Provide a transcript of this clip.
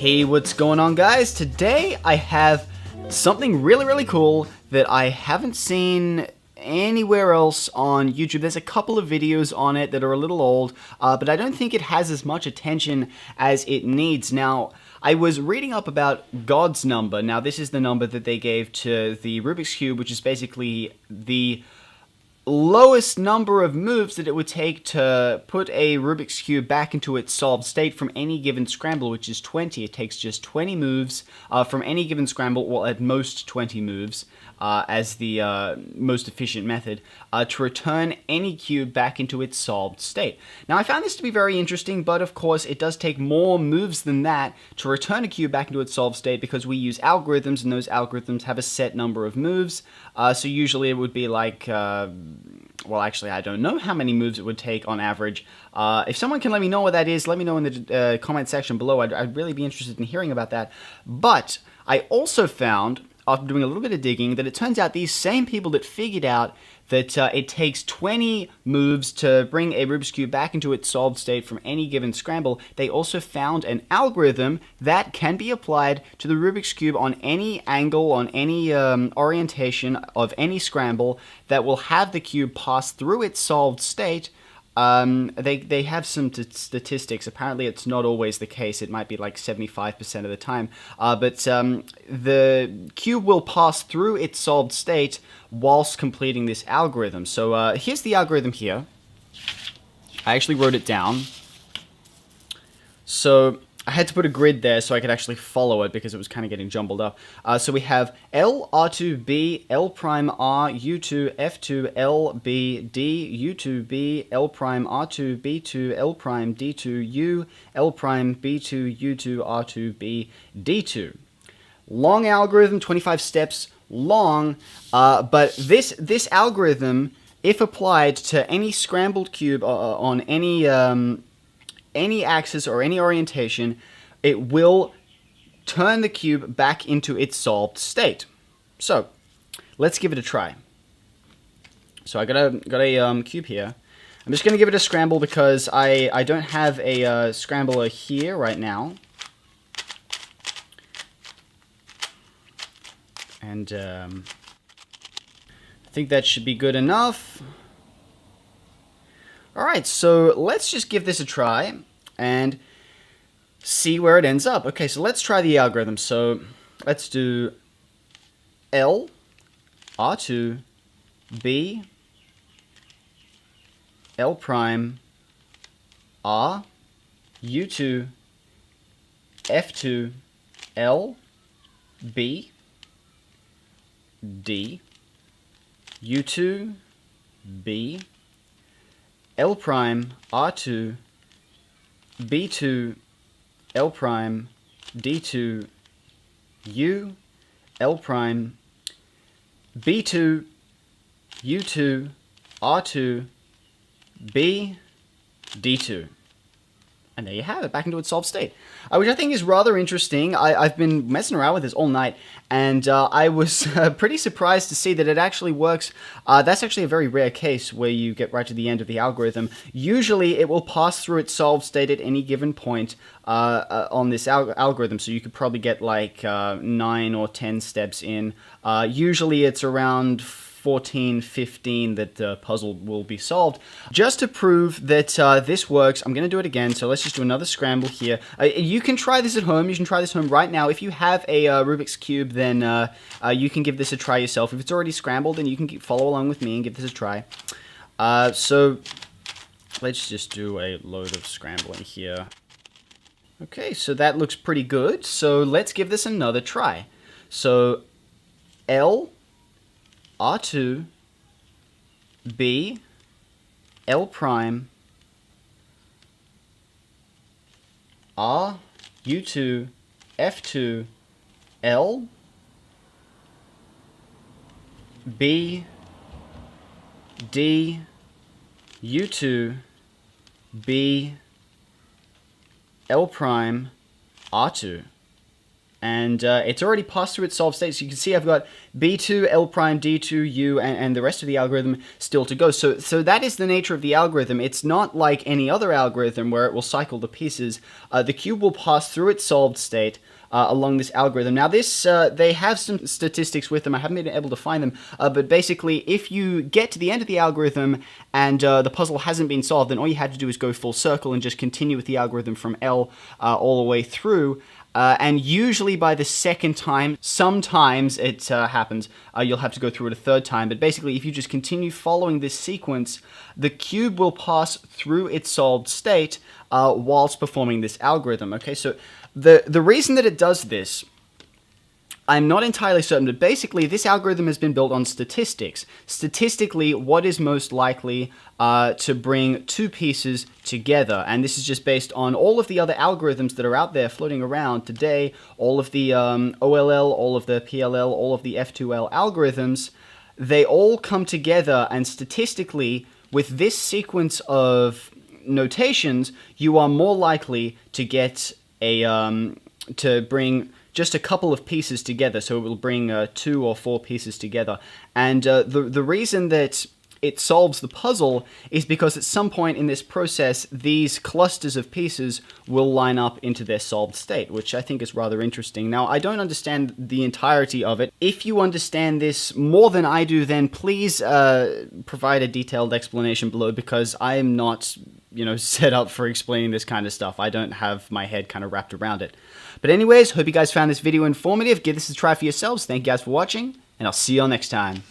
Hey, what's going on, guys? Today I have something really cool that I haven't seen anywhere else on YouTube. There's a couple of videos on it that are a little old, but I don't think it has as much attention as it needs. Now, I was reading up about God's number. Now, this is the number that they gave to the Rubik's Cube, which is basically the lowest number of moves that it would take to put a Rubik's Cube back into its solved state from any given scramble, which is 20. It takes just 20 moves from any given scramble, well, at most 20 moves, as the most efficient method, to return any cube back into its solved state. Now, I found this to be very interesting, but of course, it does take more moves than that to return a cube back into its solved state because we use algorithms, and those algorithms have a set number of moves. So usually it would be like, well, actually, I don't know how many moves it would take on average. If someone can let me know what that is, let me know in the comment section below. I'd really be interested in hearing about that. But I also found, after doing a little bit of digging, that it turns out these same people that figured out that it takes 20 moves to bring a Rubik's Cube back into its solved state from any given scramble, they also found an algorithm that can be applied to the Rubik's Cube on any angle, on any orientation of any scramble that will have the cube pass through its solved state. They have some statistics. Apparently, it's not always the case. It might be like 75% of the time. But the cube will pass through its solved state whilst completing this algorithm. So here's the algorithm here. I actually wrote it down. So I had to put a grid there so I could actually follow it because it was kind of getting jumbled up. So we have L, R2, B, L prime, R, U2, F2, L, B, D, U2, B, L prime, R2, B2, L prime, D2, U, L prime, B2, U2, R2, B, D2. Long algorithm, 25 steps long, but this algorithm, if applied to any scrambled cube on any axis or any orientation, it will turn the cube back into its solved state. So let's give it a try. So I got a cube here. I'm just going to give it a scramble because I don't have a scrambler here right now. And I think that should be good enough. Alright, so let's just give this a try and see where it ends up. Okay, so let's try the algorithm. So let's do L, R2, B, L prime, R, U2, F2, L, B, D, U2, B, L prime, R2, B2, L prime, D2, U, L prime, B2, U2, R2, B, D2. And there you have it, back into its solved state, which I think is rather interesting. I've been messing around with this all night, and I was pretty surprised to see that it actually works. That's actually a very rare case where you get right to the end of the algorithm. Usually, it will pass through its solved state at any given point on this algorithm, so you could probably get like 9 or 10 steps in. Usually, it's around 14, 15 that the puzzle will be solved. Just to prove that this works, I'm going to do it again. So let's just do another scramble here. You can try this at home. You can try this at home right now. If you have a Rubik's Cube, then you can give this a try yourself. If it's already scrambled, then you can follow along with me and give this a try. So let's just do a load of scrambling here. Okay, so that looks pretty good. So let's give this another try. So L, R2, B, L prime, R, U2, F2, L, B, D, U2, B, L prime, R2. And it's already passed through its solved state. So you can see I've got B2, L prime, D2, U, and the rest of the algorithm still to go. So that is the nature of the algorithm. It's not like any other algorithm where it will cycle the pieces. The cube will pass through its solved state along this algorithm. Now this, they have some statistics with them. I haven't been able to find them, but basically if you get to the end of the algorithm and the puzzle hasn't been solved, then all you had to do is go full circle and just continue with the algorithm from L all the way through. And usually by the second time, sometimes it happens, you'll have to go through it a third time. But basically, if you just continue following this sequence, the cube will pass through its solved state whilst performing this algorithm. Okay, so the reason that it does this, I'm not entirely certain, but basically this algorithm has been built on statistics. Statistically, what is most likely to bring two pieces together? And this is just based on all of the other algorithms that are out there floating around today, all of the OLL, all of the PLL, all of the F2L algorithms. They all come together, and statistically, with this sequence of notations, you are more likely to get a, to bring just a couple of pieces together, so it will bring 2 or 4 pieces together. And the reason that it solves the puzzle is because at some point in this process, these clusters of pieces will line up into their solved state, which I think is rather interesting. Now, I don't understand the entirety of it. If you understand this more than I do, then please provide a detailed explanation below, because I am not, set up for explaining this kind of stuff. I don't have my head kind of wrapped around it. But anyways, hope you guys found this video informative. Give this a try for yourselves. Thank you guys for watching, and I'll see you all next time.